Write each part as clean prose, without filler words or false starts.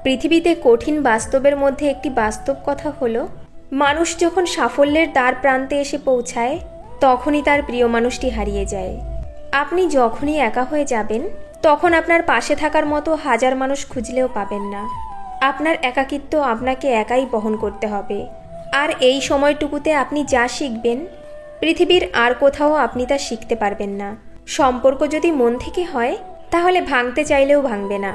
পৃথিবীতে কঠিন বাস্তবের মধ্যে একটি বাস্তব কথা হলো, মানুষ যখন সাফল্যের দ্বার প্রান্তে এসে পৌঁছায় তখনই তার প্রিয় মানুষটি হারিয়ে যায়। আপনি যখনই একা হয়ে যাবেন তখন আপনার পাশে থাকার মতো হাজার মানুষ খুঁজলেও পাবেন না। আপনার একাকিত্ব আপনাকে একাই বহন করতে হবে। আর এই সময়টুকুতে আপনি যা শিখবেন পৃথিবীর আর কোথাও আপনি তা শিখতে পারবেন না। সম্পর্ক যদি মন থেকে হয় তাহলে ভাঙতে চাইলেও ভাঙবে না।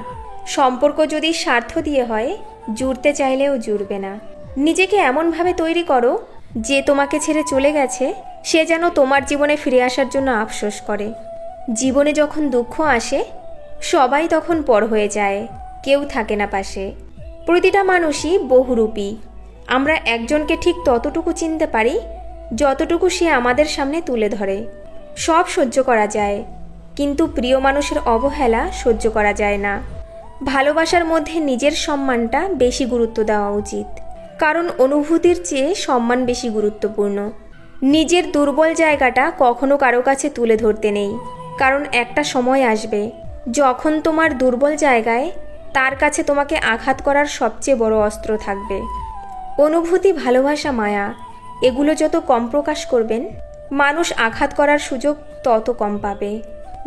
সম্পর্ক যদি স্বার্থ দিয়ে হয় জুড়তে চাইলেও জুড়বে না। নিজেকে এমনভাবে তৈরি করো যে তোমাকে ছেড়ে চলে গেছে সে যেন তোমার জীবনে ফিরে আসার জন্য আফসোস করে। জীবনে যখন দুঃখ আসে সবাই তখন পর হয়ে যায়, কেউ থাকে না পাশে। প্রতিটা মানুষই বহুরূপী। আমরা একজনকে ঠিক ততটুকু চিনতে পারি যতটুকু সে আমাদের সামনে তুলে ধরে। সব সহ্য করা যায়, কিন্তু প্রিয় মানুষের অবহেলা সহ্য করা যায় না। ভালোবাসার মধ্যে নিজের সম্মানটা বেশি গুরুত্ব দেওয়া উচিত, কারণ অনুভূতির চেয়ে সম্মান বেশি গুরুত্বপূর্ণ। নিজের দুর্বল জায়গাটা কখনো কারো কাছে তুলে ধরতে নেই, কারণ একটা সময় আসবে যখন তোমার দুর্বল জায়গায় তার কাছে তোমাকে আঘাত করার সবচেয়ে বড় অস্ত্র থাকবে। অনুভূতি, ভালোবাসা, মায়া এগুলো যত কম প্রকাশ করবেন মানুষ আঘাত করার সুযোগ তত কম পাবে।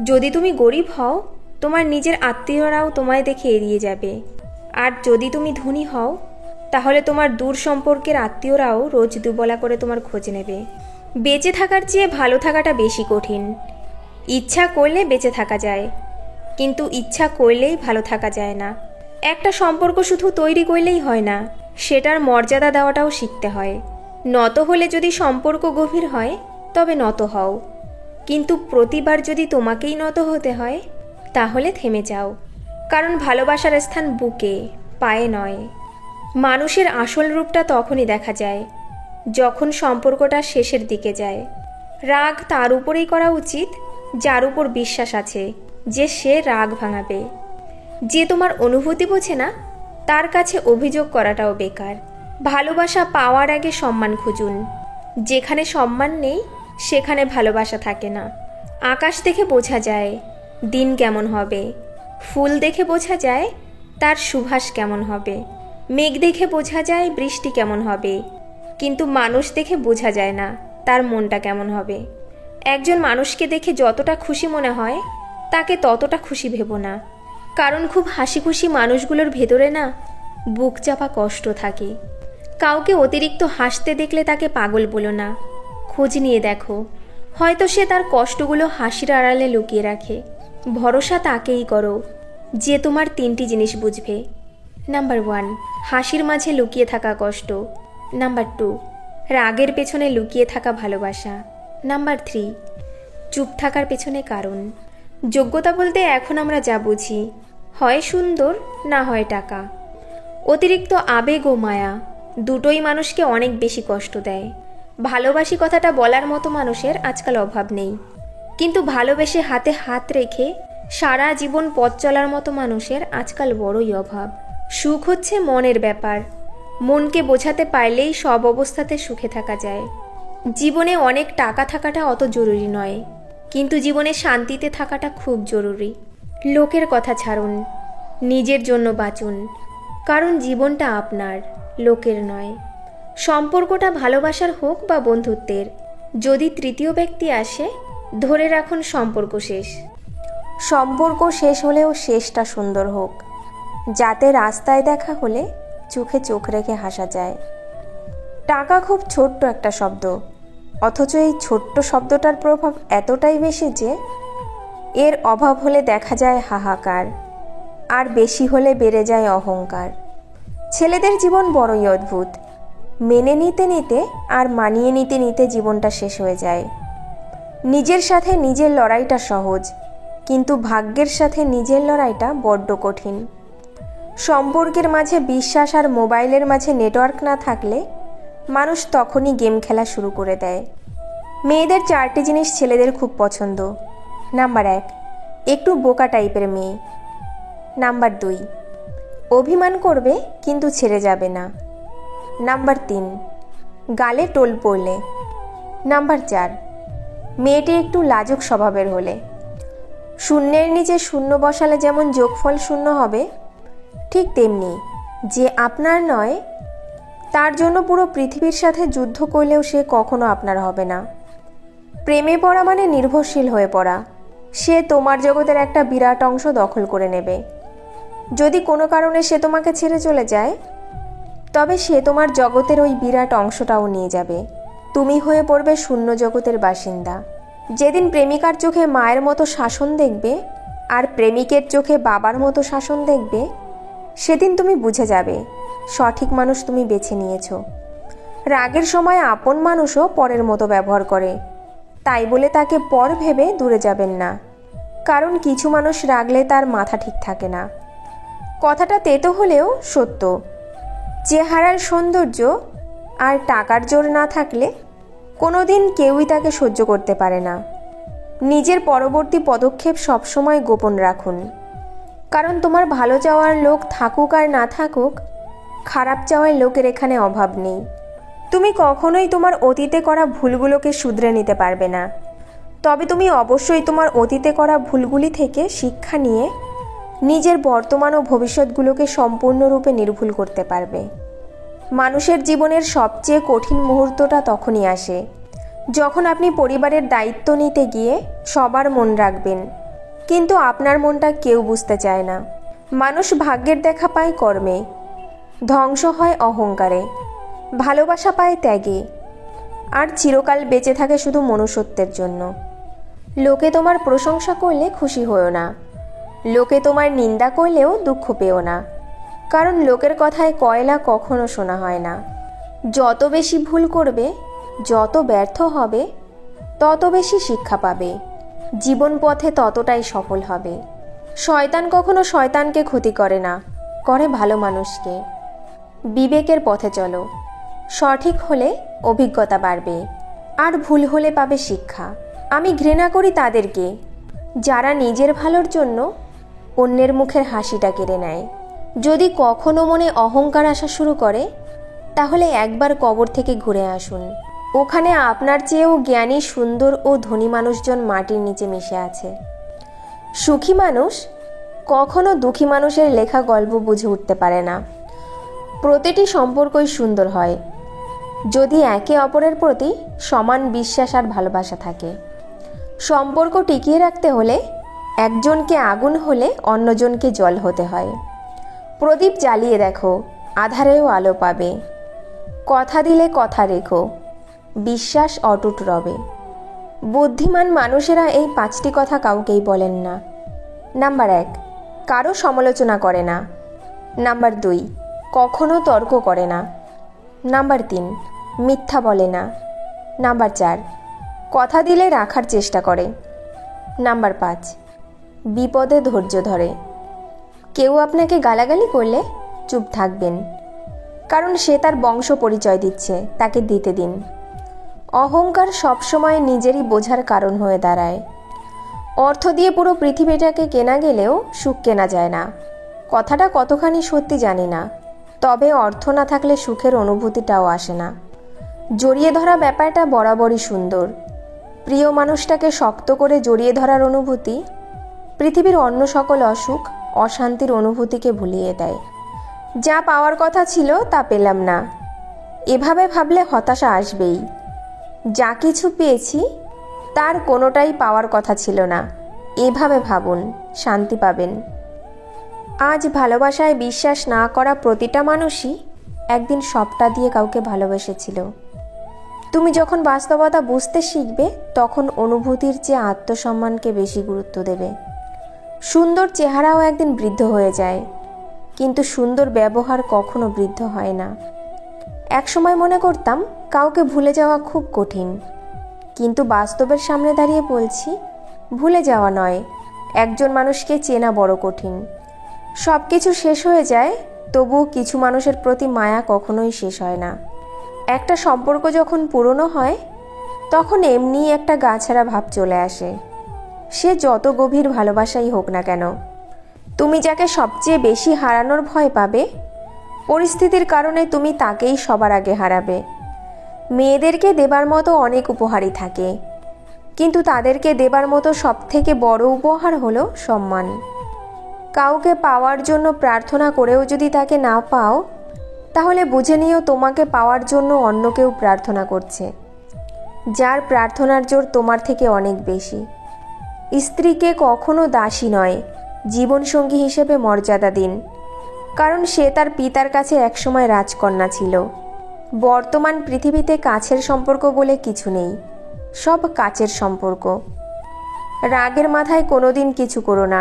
যদি তুমি গরিব হও তোমার নিজের আত্মীয়রাও তোমায় দেখে এড়িয়ে যাবে, আর যদি তুমি ধনী হও তাহলে তোমার দূর সম্পর্কের আত্মীয়রাও রোজ দুবেলা করে তোমার খোঁজ নেবে। বেঁচে থাকার চেয়ে ভালো থাকাটা বেশি কঠিন। ইচ্ছা করলে বেঁচে থাকা যায়, কিন্তু ইচ্ছা করলেই ভালো থাকা যায় না। একটা সম্পর্ক শুধু তৈরি করলেই হয় না, সেটার মর্যাদা দেওয়াটাও শিখতে হয়। নত হলে যদি সম্পর্ক গভীর হয় তবে নত হও, কিন্তু প্রতিবার যদি তোমাকেই নত হতে হয় তাহলে থেমে যাও, কারণ ভালোবাসার স্থান বুকে, পায়ে নয়। মানুষের আসল রূপটা তখনই দেখা যায় যখন সম্পর্কটা শেষের দিকে যায়। রাগ তার উপরেই করা উচিত যার উপর বিশ্বাস আছে যে সে রাগ ভাঙাবে। যে তোমার অনুভূতি বোঝে না তার কাছে অভিযোগ করাটাও বেকার। ভালোবাসা পাওয়ার আগে সম্মান খুঁজুন। যেখানে সম্মান নেই সেখানে ভালোবাসা থাকে না। আকাশ দেখে বোঝা যায় দিন কেমন হবে, ফুল দেখে বোঝা যায় তার সুবাস কেমন হবে, মেঘ দেখে বোঝা যায় বৃষ্টি কেমন হবে, কিন্তু মানুষ দেখে বোঝা যায় না তার মনটা কেমন হবে। একজন মানুষকে দেখে যতটা খুশি মনে হয় তাকে ততটা খুশি ভেবো না, কারণ খুব হাসি খুশি মানুষগুলোর ভেতরে না বুক চাপা কষ্ট থাকে। কাউকে অতিরিক্ত হাসতে দেখলে তাকে পাগল বলো না, খোঁজ নিয়ে দেখো, হয়তো সে তার কষ্টগুলো হাসির আড়ালে লুকিয়ে রাখে। ভরসা তাকেই করো যে তোমার 3টি জিনিস বুঝবে। নাম্বার 1, হাসির মাঝে লুকিয়ে থাকা কষ্ট। নাম্বার 2, রাগের পেছনে লুকিয়ে থাকা ভালোবাসা। নাম্বার 3, চুপ থাকার পেছনে কারণ। যোগ্যতা বলতে এখন আমরা যা বুঝি, হয় সুন্দর না হয় টাকা। অতিরিক্ত আবেগ ও মায়া দুটোই মানুষকে অনেক বেশি কষ্ট দেয়। ভালোবাসি কথাটা বলার মতো মানুষের আজকাল অভাব নেই, কিন্তু ভালোবেসে হাতে হাত রেখে সারা জীবন পথ চলার মতো মানুষের আজকাল বড়ই অভাব। সুখ হচ্ছে মনের ব্যাপার। মনকে বোঝাতে পারলেই সব অবস্থাতে সুখে থাকা যায়। জীবনে অনেক টাকা থাকাটা অত জরুরি নয়, কিন্তু জীবনে শান্তিতে থাকাটা খুব জরুরি। লোকের কথা ছাড়ুন, নিজের জন্য বাঁচুন, কারণ জীবনটা আপনার, লোকের নয়। সম্পর্কটা ভালোবাসার হোক বা বন্ধুত্বের, যদি তৃতীয় ব্যক্তি আসে ধরে রাখুন সম্পর্ক শেষ। সম্পর্ক শেষ হলেও শেষটা সুন্দর হোক, যাতে রাস্তায় দেখা হলে চোখে চোখ রেখে হাসা যায়। টাকা খুব ছোট্ট একটা শব্দ, অথচ এই ছোট্ট শব্দটার প্রভাব এতটাই বেশি যে এর অভাব হলে দেখা যায় হাহাকার, আর বেশি হলে বেড়ে যায় অহংকার। ছেলেদের জীবন বড়ই অদ্ভুত। মেনে নিতে নিতে আর মানিয়ে নিতে নিতে জীবনটা শেষ হয়ে যায়। নিজের সাথে নিজের লড়াইটা সহজ, কিন্তু ভাগ্যের সাথে নিজের লড়াইটা বড্ড কঠিন। সম্পর্কের মাঝে বিশ্বাস আর মোবাইলের মাঝে নেটওয়ার্ক না থাকলে মানুষ তখনই গেম খেলা শুরু করে দেয়। মেয়েদের 4টি জিনিস ছেলেদের খুব পছন্দ। নাম্বার 1, একটু বোকা টাইপের মেয়ে। নাম্বার 2, অভিমান করবে কিন্তু ছেড়ে যাবে না। নাম্বার 3, গালে টোল পড়লে। নাম্বার 4, মেয়েটি একটু লাজুক স্বভাবের হলে। শূন্যের নিচে শূন্য বসালে যেমন যোগফল শূন্য হবে, ঠিক তেমনি যে আপনার নয় তার জন্য পুরো পৃথিবীর সাথে যুদ্ধ করলেও সে কখনো আপনার হবে না। প্রেমে পড়া মানে নির্ভরশীল হয়ে পড়া। সে তোমার জগতের একটা বিরাট অংশ দখল করে নেবে। যদি কোনো কারণে সে তোমাকে ছেড়ে চলে যায়, তবে সে তোমার জগতের ওই বিরাট অংশটাও নিয়ে যাবে। তুমি হয়ে পড়বে শূন্য জগতের বাসিন্দা। যেদিন প্রেমিকার চোখে মায়ের মতো শাসন দেখবে আর প্রেমিকের চোখে বাবার মতো শাসন দেখবে, সেদিন তুমি বুঝে যাবে সঠিক মানুষ তুমি বেছে নিয়েছো। রাগের সময় আপন মানুষও পরের মতো ব্যবহার করে, তাই বলে তাকে পর ভেবে দূরে যাবেন না। কারণ কিছু মানুষ রাগলে তার মাথা ঠিক থাকে না। কথাটা তেতো হলেও সত্য। চেহারার সৌন্দর্য আর টাকার জোর না থাকলে কোনোদিন কেউই তাকে সহ্য করতে পারে না। নিজের পরবর্তী পদক্ষেপ সবসময় গোপন রাখুন। কারণ তোমার ভালো চাওয়ার লোক থাকুক আর না থাকুক, খারাপ চাওয়ার লোকের এখানে অভাব নেই। তুমি কখনোই তোমার অতীতে করা ভুলগুলোকে শুধরে নিতে পারবে না। তবে তুমি অবশ্যই তোমার অতীতে করা ভুলগুলি থেকে শিক্ষা নিয়ে নিজের বর্তমান ও ভবিষ্যৎগুলোকে সম্পূর্ণরূপে নির্ভুল করতে পারবে। মানুষের জীবনের সবচেয়ে কঠিন মুহূর্তটা তখনই আসে যখন আপনি পরিবারের দায়িত্ব নিতে গিয়ে সবার মন রাখবেন, কিন্তু আপনার মনটা কেউ বুঝতে চায় না। মানুষ ভাগ্যের দেখা পায় কর্মে, ধ্বংস হয় অহংকারে, ভালোবাসা পায় ত্যাগে, আর চিরকাল বেঁচে থাকে শুধু মনুষ্যত্বের জন্য। লোকে তোমার প্রশংসা করলে খুশি হও না, লোকে তোমার নিন্দা করলেও দুঃখ পেও না। কারণ লোকের কথায় কয়লা কখনো শোনা হয় না। যত বেশি ভুল করবে, যত ব্যর্থ হবে, তত বেশি শিক্ষা পাবে। জীবন পথে ততটাই সফল হবে। শয়তান কখনো শয়তানকে ক্ষতি করে না, করে ভালো মানুষকে। বিবেকের পথে চলো। সঠিক হলে অভিজ্ঞতা বাড়বে, আর ভুল হলে পাবে শিক্ষা। আমি ঘৃণা করি তাদেরকে যারা নিজের ভালোর জন্য অন্যের মুখের হাসিটা কেড়ে নেয়। যদি কখনো মনে অহংকার আসা শুরু করে, তাহলে একবার কবর থেকে ঘুরে আসুন। ওখানে আপনার চেয়েও জ্ঞানী, সুন্দর ও ধনী মানুষজন মাটির নিচে মিশে আছে। সুখী মানুষ কখনো দুঃখী মানুষের লেখা গল্প বুঝে উঠতে পারে না। প্রতিটি সম্পর্কই সুন্দর হয় যদি একে অপরের প্রতি সমান বিশ্বাস আর ভালোবাসা থাকে। সম্পর্ক টিকিয়ে রাখতে হলে একজনকে আগুন হলে অন্যজনকে জল হতে হয়। প্রদীপ জ্বালিয়ে দেখো, আধারেও আলো পাবে। কথা দিলে কথা রেখো, বিশ্বাস অটুট রবে। বুদ্ধিমান মানুষেরা এই 5টি কথা কাউকেই বলেন না। নাম্বার 1, কারো সমালোচনা করে না। নাম্বার 2, কখনো তর্ক করে না। নাম্বার 3, মিথ্যা বলে না। নাম্বার 4, কথা দিলে রাখার চেষ্টা করে। নাম্বার 5, বিপদে ধৈর্য ধরে। কেউ আপনাকে গালাগালি করলে চুপ থাকবেন, কারণ সে তার বংশ পরিচয় দিচ্ছে, তাকে দিতে দিন। অহংকার সবসময় নিজেরই বোঝার কারণ হয়ে দাঁড়ায়। অর্থ দিয়ে পুরো পৃথিবীটাকে কেনা গেলেও সুখ কেনা যায় না। কথাটা কতখানি সত্যি জানি না, তবে অর্থ না থাকলে সুখের অনুভূতিটাও আসে না। জড়িয়ে ধরা ব্যাপারটা বরাবরই সুন্দর। প্রিয় মানুষটাকে শক্ত করে জড়িয়ে ধরার অনুভূতি পৃথিবীর অন্য সকল অসুখ, অশান্তির অনুভূতিকে ভুলিয়ে দেয়। যা পাওয়ার কথা ছিল তা পেলাম না, এভাবে ভাবলে হতাশা আসবেই। যা কিছু পেয়েছি তার কোনোটাই পাওয়ার কথা ছিল না, এভাবে ভাবুন, শান্তি পাবেন। আজ ভালোবাসায় বিশ্বাস না করা প্রতিটা মানুষই একদিন সবটা দিয়ে কাউকে ভালোবেসেছিল। তুমি যখন বাস্তবতা বুঝতে শিখবে, তখন অনুভূতির চেয়ে আত্মসম্মানকে বেশি গুরুত্ব দেবে। সুন্দর চেহারাও একদিন বৃদ্ধ হয়ে যায়, কিন্তু সুন্দর ব্যবহার কখনো বৃদ্ধ হয় না। একসময় মনে করতাম কাউকে ভুলে যাওয়া খুব কঠিন, কিন্তু বাস্তবের সামনে দাঁড়িয়ে বলছি, ভুলে যাওয়া নয়, একজন মানুষকে চেনা বড় কঠিন। সব কিছু শেষ হয়ে যায়, তবুও কিছু মানুষের প্রতি মায়া কখনোই শেষ হয় না। একটা সম্পর্ক যখন পুরনো হয়, তখন এমনিই একটা গাছাড়া ভাব চলে আসে, সে যত গভীর ভালোবাসাই হোক না কেন। তুমি যাকে সবচেয়ে বেশি হারানোর ভয় পাবে, পরিস্থিতির কারণে তুমি তাকেই সবার আগে হারাবে। মেয়েদেরকে দেবার মতো অনেক উপহারই থাকে, কিন্তু তাদেরকে দেবার মতো সবথেকে বড় উপহার হলো সম্মান। কাউকে পাওয়ার জন্য প্রার্থনা করেও যদি তাকে না পাও, তাহলে বুঝে নিও তোমাকে পাওয়ার জন্য অন্য কেউ প্রার্থনা করছে, যার প্রার্থনার জোর তোমার থেকে অনেক বেশি। স্ত্রীকে কখনো দাসী নয়, জীবনসঙ্গী হিসেবে মর্যাদা দিন, কারণ সে তার পিতার কাছে একসময় রাজকন্যা ছিল। বর্তমান পৃথিবীতে কাছের সম্পর্ক বলে কিছু নেই, সব কাচের সম্পর্ক। রাগের মাথায় কোনোদিন কিছু করো না,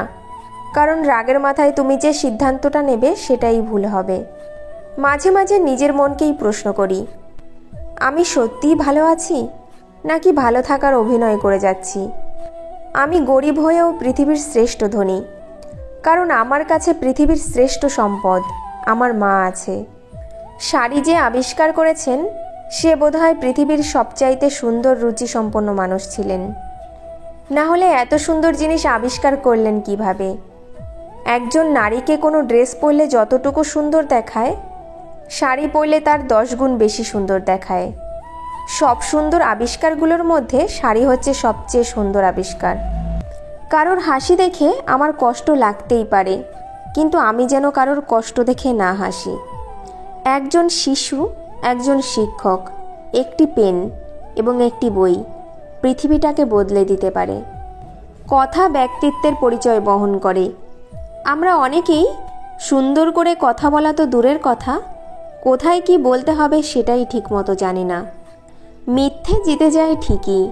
কারণ রাগের মাথায় তুমি যে সিদ্ধান্তটা নেবে সেটাই ভুল হবে। মাঝে মাঝে নিজের মনকেই প্রশ্ন করি, আমি সত্যিই ভালো আছি নাকি ভালো থাকার অভিনয় করে যাচ্ছি? আমি গরিব হয়েও পৃথিবীর শ্রেষ্ঠ ধনী, কারণ আমার কাছে পৃথিবীর শ্রেষ্ঠ সম্পদ আমার মা আছে। শাড়ি যে আবিষ্কার করেছেন সে বোধহয় পৃথিবীর সবচাইতে সুন্দর রুচিসম্পন্ন মানুষ ছিলেন, না হলে এত সুন্দর জিনিস আবিষ্কার করলেন কিভাবে? একজন নারীকে কোনো ড্রেস পরলে যতটুকু সুন্দর দেখায়, শাড়ি পরলে তার 10 গুণ বেশি সুন্দর দেখায়। সব সুন্দর আবিষ্কারগুলোর মধ্যে শাড়ি হচ্ছে সবচেয়ে সুন্দর আবিষ্কার। কারোর হাসি দেখে আমার কষ্ট লাগতেই পারে, কিন্তু আমি যেন কারোর কষ্ট দেখে না হাসি। একজন শিশু, একজন শিক্ষক, একটি পেন এবং একটি বই পৃথিবীটাকে বদলে দিতে পারে। কথা ব্যক্তিত্বের পরিচয় বহন করে। আমরা অনেকেই সুন্দর করে কথা বলা তো দূরের কথা, কোথায় কি বলতে হবে সেটাই ঠিকমতো জানি না। মিথ্যে জিতে যায় ঠিকই,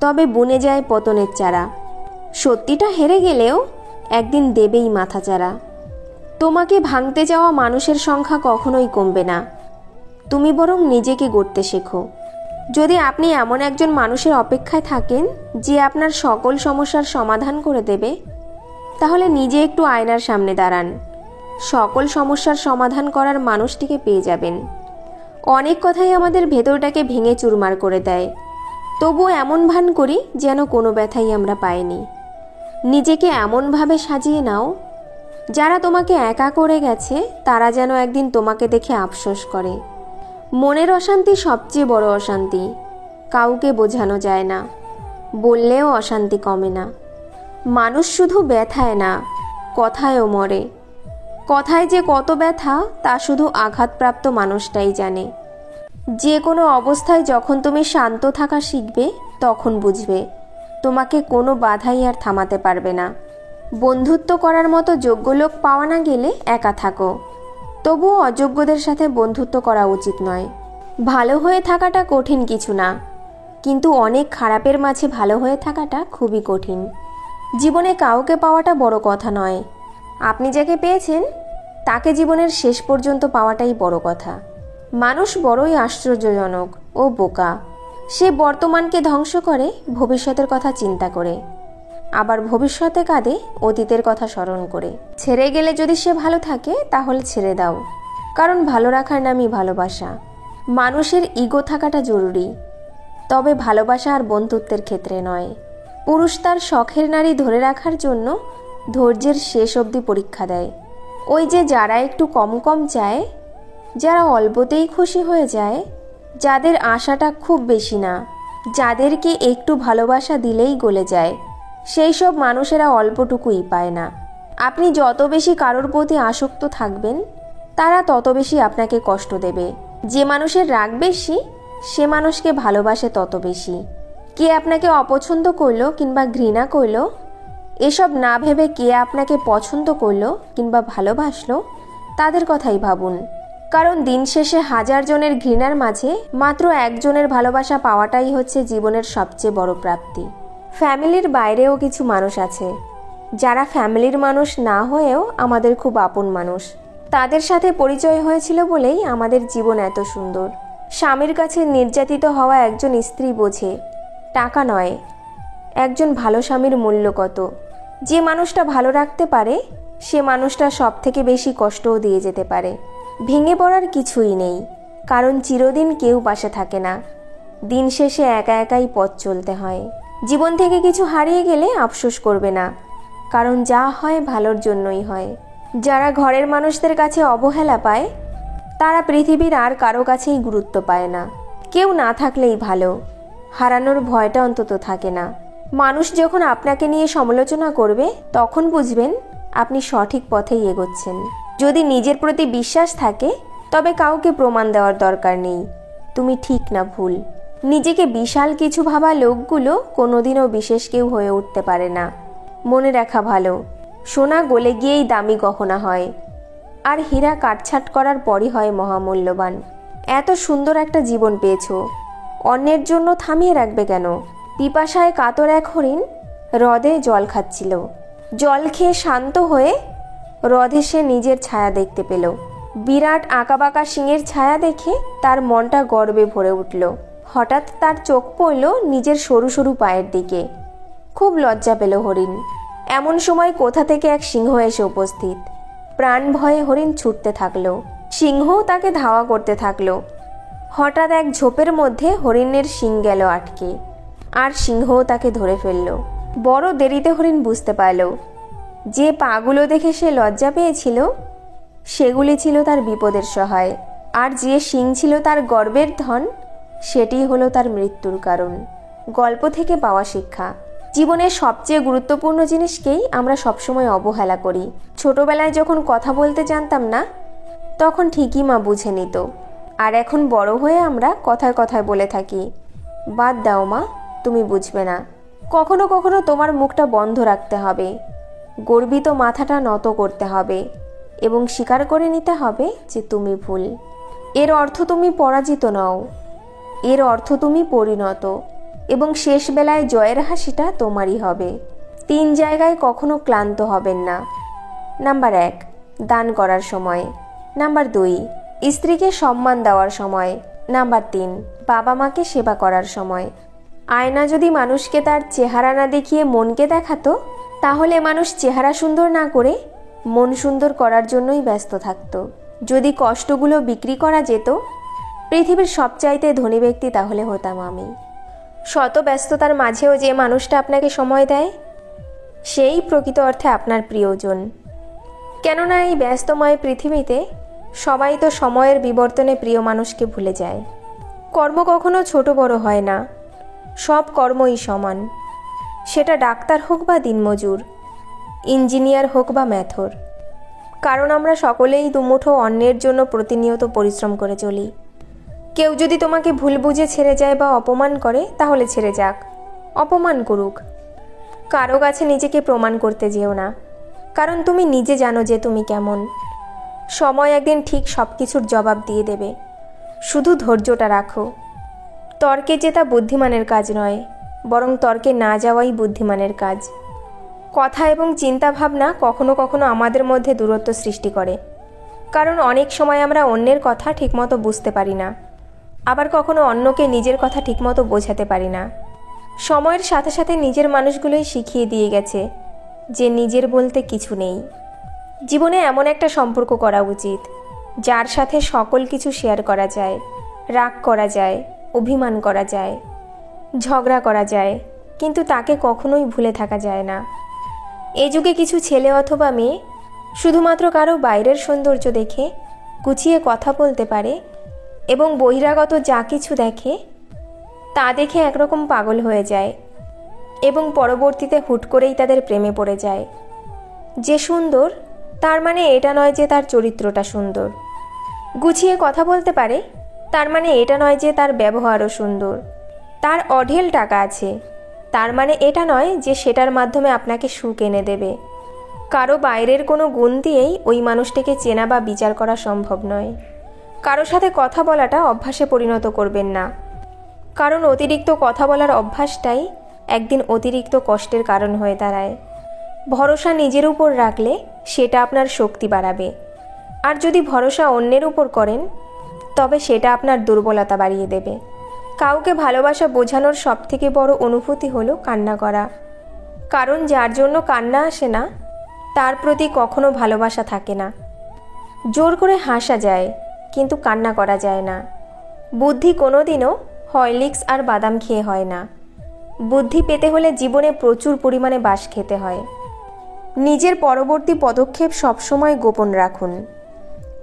তবে বুনে যায় পতনের চারা। সত্যিটা হেরে গেলেও একদিন দেবেই মাথাচাড়া। তোমাকে ভাঙতে যাওয়া মানুষের সংখ্যা কখনোই কমবে না, তুমি বরং নিজেকে গড়তে শেখো। যদি আপনি এমন একজন মানুষের অপেক্ষায় থাকেন যে আপনার সকল সমস্যার সমাধান করে দেবে, তাহলে নিজে একটু আয়নার সামনে দাঁড়ান, সকল সমস্যার সমাধান করার মানুষটিকে পেয়ে যাবেন। অনেক কথাই আমাদের ভেতরটাকে ভেঙে চুরমার করে দেয়, তবুও এমন ভান করি যেন কোনো ব্যথাই আমরা পাইনি। নিজেকে এমনভাবে সাজিয়ে নাও, যারা তোমাকে একা করে গেছে তারা যেন একদিন তোমাকে দেখে আফসোস করে। মনের অশান্তি সবচেয়ে বড় অশান্তি, কাউকে বোঝানো যায় না, বললেও অশান্তি কমে না। মানুষ শুধু ব্যথায় না, কথায়ও মরে। কথায় যে কত ব্যথা তা শুধু আঘাতপ্রাপ্ত মানুষটাই জানে। যে কোনো অবস্থায় যখন তুমি শান্ত থাকা শিখবে, তখন বুঝবে তোমাকে কোনো বাধাই আর থামাতে পারবে না। বন্ধুত্ব করার মতো যোগ্য লোক পাওয়া না গেলে একা থাকো, তবুও অযোগ্যদের সাথে বন্ধুত্ব করা উচিত নয়। ভালো হয়ে থাকাটা কঠিন কিছু না, কিন্তু অনেক খারাপের মাঝে ভালো হয়ে থাকাটা খুবই কঠিন। জীবনে কাউকে পাওয়াটা বড় কথা নয়, আপনি যাকে পেয়েছেন তাকে জীবনের শেষ পর্যন্ত পাওয়াটাই বড় কথা। মানুষ বড়ই আশ্চর্যজনক ও বোকা। সে বর্তমানকে ধ্বংস করে ভবিষ্যতের কথা চিন্তা করে, আবার ভবিষ্যতে কাঁদে অতীতের কথা স্মরণ করে। ছেড়ে গেলে যদি সে ভালো থাকে তাহলে ছেড়ে দাও, কারণ ভালো রাখার নামই ভালোবাসা। মানুষের ইগো থাকাটা জরুরি, তবে ভালোবাসা আর বন্ধুত্বের ক্ষেত্রে নয়। পুরুষ তার শখের নারী ধরে রাখার জন্য ধৈর্যের শেষ অবধি পরীক্ষা দেয়। ওই যে যারা একটু কম কম চায়, যারা অল্পতেই খুশি হয়ে যায়, যাদের আশাটা খুব বেশি না, যাদেরকে একটু ভালোবাসা দিলেই গলে যায়, সেই সব মানুষেরা অল্পটুকুই পায় না। আপনি যত বেশি কারোর প্রতি আসক্ত থাকবেন, তারা তত বেশি আপনাকে কষ্ট দেবে। যে মানুষের রাগ বেশি, সে মানুষকে ভালোবাসে তত বেশি। কে আপনাকে অপছন্দ করলো কিংবা ঘৃণা করলো, এসব না ভেবে কে আপনাকে পছন্দ করলো কিংবা ভালোবাসলো, তাদের কথাই ভাবুন। কারণ দিন শেষে 1000 জনের ঘৃণার মাঝে মাত্র একজনের ভালোবাসা পাওয়াটাই হচ্ছে জীবনের সবচেয়ে বড় প্রাপ্তি। ফ্যামিলির বাইরেও কিছু মানুষ আছে, যারা ফ্যামিলির মানুষ না হয়েও আমাদের খুব আপন মানুষ। তাদের সাথে পরিচয় হয়েছিল বলেই আমাদের জীবন এত সুন্দর। স্বামীর কাছে নির্যাতিত হওয়া একজন স্ত্রী বোঝে টাকা নয়, একজন ভালো স্বামীর মূল্য কত। যে মানুষটা ভালো রাখতে পারে, সে মানুষটা সব থেকে বেশি কষ্টও দিয়ে যেতে পারে। ভেঙে পড়ার কিছুই নেই, কারণ চিরদিন কেউ পাশে থাকে না। দিন শেষে একা একাই পথ চলতে হয়। জীবন থেকে কিছু হারিয়ে গেলে আফসোস করবে না, কারণ যা হয় ভালোর জন্যই হয়। যারা ঘরের মানুষদের কাছে অবহেলা পায়, তারা পৃথিবীর আর কারো কাছেই গুরুত্ব পায় না। কেউ না থাকলেই ভালো, হারানোর ভয়টা অন্তত থাকে না। মানুষ যখন আপনাকে নিয়ে সমালোচনা করবে, তখন বুঝবেন আপনি সঠিক পথেই এগোচ্ছেন। যদি নিজের প্রতি বিশ্বাস থাকে তবে কাউকে প্রমাণ দেওয়ার দরকার নেই তুমি ঠিক না ভুল। নিজেকে বিশাল কিছু ভাবা লোকগুলো কোনোদিনও বিশেষ কেউ হয়ে উঠতে পারে না। মনে রাখা ভালো, সোনা গলে গিয়েই দামি গহনা হয়, আর হীরা কাটছাট করার পরই হয় মহামূল্যবান। এত সুন্দর একটা জীবন পেয়েছো, অন্যের জন্য থামিয়ে রাখবে কেন? পিপাসায় কাতর এক হরিণ হ্রদে জল খাচ্ছিল। জল খেয়ে শান্ত হয়ে হ্রদে সে নিজের ছায়া দেখতে পেল। বিরাট আঁকাবাঁকা শিঙের ছায়া দেখে তার মনটা গর্বে ভরে উঠল। হঠাৎ তার চোখ পড়ল নিজের সরু সরু পায়ের দিকে। খুব লজ্জা পেল হরিণ। এমন সময় কোথা থেকে এক সিংহ এসে উপস্থিত। প্রাণ ভয়ে হরিণ ছুটতে থাকলো, সিংহও তাকে ধাওয়া করতে থাকলো। হঠাৎ এক ঝোপের মধ্যে হরিণের শিং গেল আটকে, আর সিংহও তাকে ধরে ফেলল। বড় দেরিতে হরিণ বুঝতে পারল যে পাগুলো দেখে সে লজ্জা পেয়েছিল সেগুলি ছিল তার বিপদের সহায়, আর যে শিং ছিল তার গর্বের ধন সেটিই হলো তার মৃত্যুর কারণ। গল্প থেকে পাওয়া শিক্ষা, জীবনের সবচেয়ে গুরুত্বপূর্ণ জিনিসকেই আমরা সবসময় অবহেলা করি। ছোটবেলায় যখন কথা বলতে জানতাম না তখন ঠিকই মা বুঝে নিত, আর এখন বড় হয়ে আমরা কথায় কথায় বলে থাকি, বাদ দাও মা, তুমি বুঝবে না। কখনো কখনো তোমার মুখটা বন্ধ রাখতে হবে, গর্বিত মাথাটা নত করতে হবে এবং স্বীকার করে নিতে হবে যে তুমি ভুল। এর অর্থ তুমি পরাজিত নও, এর অর্থ তুমি পরিণত, এবং শেষ বেলায় জয়ের হাসিটা তোমারই হবে। 3 জায়গায় কখনো ক্লান্ত হবেন না। নাম্বার 1, দান করার সময়। নাম্বার 2, স্ত্রীকে সম্মান দেওয়ার সময়। নাম্বার 3, বাবা মাকে সেবা করার সময়। আয়না যদি মানুষকে তার চেহারা না দেখিয়ে মনকে দেখাতো তাহলে মানুষ চেহারা সুন্দর না করে মন সুন্দর করার জন্যই ব্যস্ত থাকতো। যদি কষ্টগুলো বিক্রি করা যেত পৃথিবীর সবচাইতে ধনী ব্যক্তি তাহলে হতাম আমি। শত ব্যস্ততার মাঝেও যে মানুষটা আপনাকে সময় দেয় সেই প্রকৃত অর্থে আপনার প্রিয়জন। কেননা এই ব্যস্তময় পৃথিবীতে সবাই তো সময়ের বিবর্তনে প্রিয় মানুষকে ভুলে যায়। কর্ম কখনো ছোট বড় হয় না, সব কর্মই সমান। সেটা ডাক্তার হোক বা দিনমজুর, ইঞ্জিনিয়ার হোক বা ম্যাথর। কারণ আমরা সকলেই দুমুঠো অন্যের জন্য প্রতিনিয়ত পরিশ্রম করে চলি। কেউ যদি তোমাকে ভুল বুঝে ছেড়ে যায় বা অপমান করে তাহলে ছেড়ে যাক, অপমান করুক। কারো কাছে নিজেকে প্রমাণ করতে যেও না, কারণ তুমি নিজে জানো যে তুমি কেমন। সময় একদিন ঠিক সব কিছুর জবাব দিয়ে দেবে, শুধু ধৈর্যটা রাখো। তর্কে জেতা বুদ্ধিমানের কাজ নয়, বরং তর্কে না যাওয়াই বুদ্ধিমানের কাজ। কথা এবং চিন্তা ভাবনা কখনো কখনো আমাদের মধ্যে দূরত্ব সৃষ্টি করে, কারণ অনেক সময় আমরা অন্যের কথা ঠিকমতো বুঝতে পারি না, আবার কখনো অন্যকে নিজের কথা ঠিকমতো বোঝাতে পারি না। সময়ের সাথে সাথে নিজের মানুষগুলোই শিখিয়ে দিয়ে গেছে যে নিজের বলতে কিছু নেই। জীবনে এমন একটা সম্পর্ক করা উচিত যার সাথে সকল কিছু শেয়ার করা যায়, রাগ করা যায়, অভিমান করা যায়, ঝগড়া করা যায়, কিন্তু তাকে কখনোই ভুলে থাকা যায় না। এ যুগে কিছু ছেলে অথবা মেয়ে শুধুমাত্র কারো বাইরের সৌন্দর্য দেখে গুছিয়ে কথা বলতে পারে এবং বহিরাগত যা কিছু দেখে তা দেখে একরকম পাগল হয়ে যায় এবং পরবর্তীতে হুট করেই তাদের প্রেমে পড়ে যায়। যে সুন্দর তার মানে এটা নয় যে তার চরিত্রটা সুন্দর। গুছিয়ে কথা বলতে পারে তার মানে এটা নয় যে তার ব্যবহারও সুন্দর। তার অঢেল টাকা আছে তার মানে এটা নয় যে সেটার মাধ্যমে আপনাকে সুখ এনে দেবে। কারো বাইরের কোনো গুণ দিয়েই ওই মানুষটিকে চেনা বা বিচার করা সম্ভব নয়। কারো সাথে কথা বলাটা অভ্যাসে পরিণত করবেন না, কারণ অতিরিক্ত কথা বলার অভ্যাসটাই একদিন অতিরিক্ত কষ্টের কারণ হয়ে দাঁড়ায়। ভরসা নিজের উপর রাখলে সেটা আপনার শক্তি বাড়াবে, আর যদি ভরসা অন্যের উপর করেন তবে সেটা আপনার দুর্বলতা বাড়িয়ে দেবে। কাউকে ভালোবাসা বোঝানোর সবথেকে বড় অনুভূতি হলো কান্না করা, কারণ যার জন্য কান্না আসে না তার প্রতি কখনো ভালোবাসা থাকে না। জোর করে হাসা যায় কিন্তু কান্না করা যায় না। বুদ্ধি কোনোদিনও হরলিক্স আর বাদাম খেয়ে হয় না। বুদ্ধি পেতে হলে জীবনে প্রচুর পরিমাণে বাঁশ খেতে হয়। নিজের পরবর্তী পদক্ষেপ সবসময় গোপন রাখুন,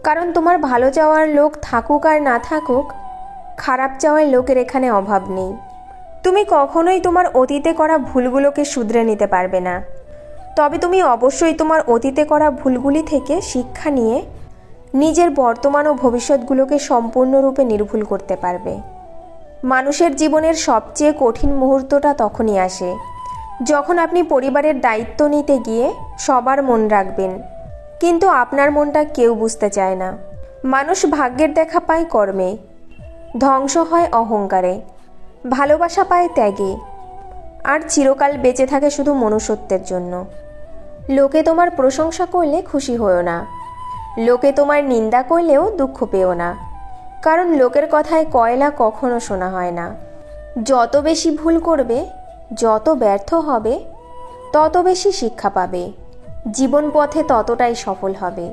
কারণ তোমার ভালো চাওয়ার লোক থাকুক আর না থাকুক, খারাপ চাওয়ার লোকের এখানে অভাব নেই। তুমি কখনোই তোমার অতীতে করা ভুলগুলোকে শুধরে নিতে পারবে না। তবে তুমি অবশ্যই তোমার অতীতে করা ভুলগুলি থেকে শিক্ষা নিয়ে নিজের বর্তমান ও ভবিষ্যৎগুলোকে সম্পূর্ণরূপে নির্ভুল করতে পারবে। মানুষের জীবনের সবচেয়ে কঠিন মুহূর্তটা তখনই আসে যখন আপনি পরিবারের দায়িত্ব নিতে গিয়ে সবার মন রাখবেন, কিন্তু আপনার মনটা কেউ বুঝতে চায় না। মানুষ ভাগ্যের দেখা পায় কর্মে, ধ্বংস হয় অহংকারে, ভালোবাসা পায় ত্যাগে, আর চিরকাল বেঁচে থাকে শুধু মনুষ্যত্বের জন্য। লোকে তোমার প্রশংসা করলে খুশি হও না, লোকে তোমার নিন্দা করলেও দুঃখ পেও না, কারণ লোকের কথায় কয়লা কখনো শোনা হয় না। যত বেশি ভুল করবে, যত ব্যর্থ হবে, তত বেশি শিক্ষা পাবে, জীবন পথে ততটাই সফল হবে।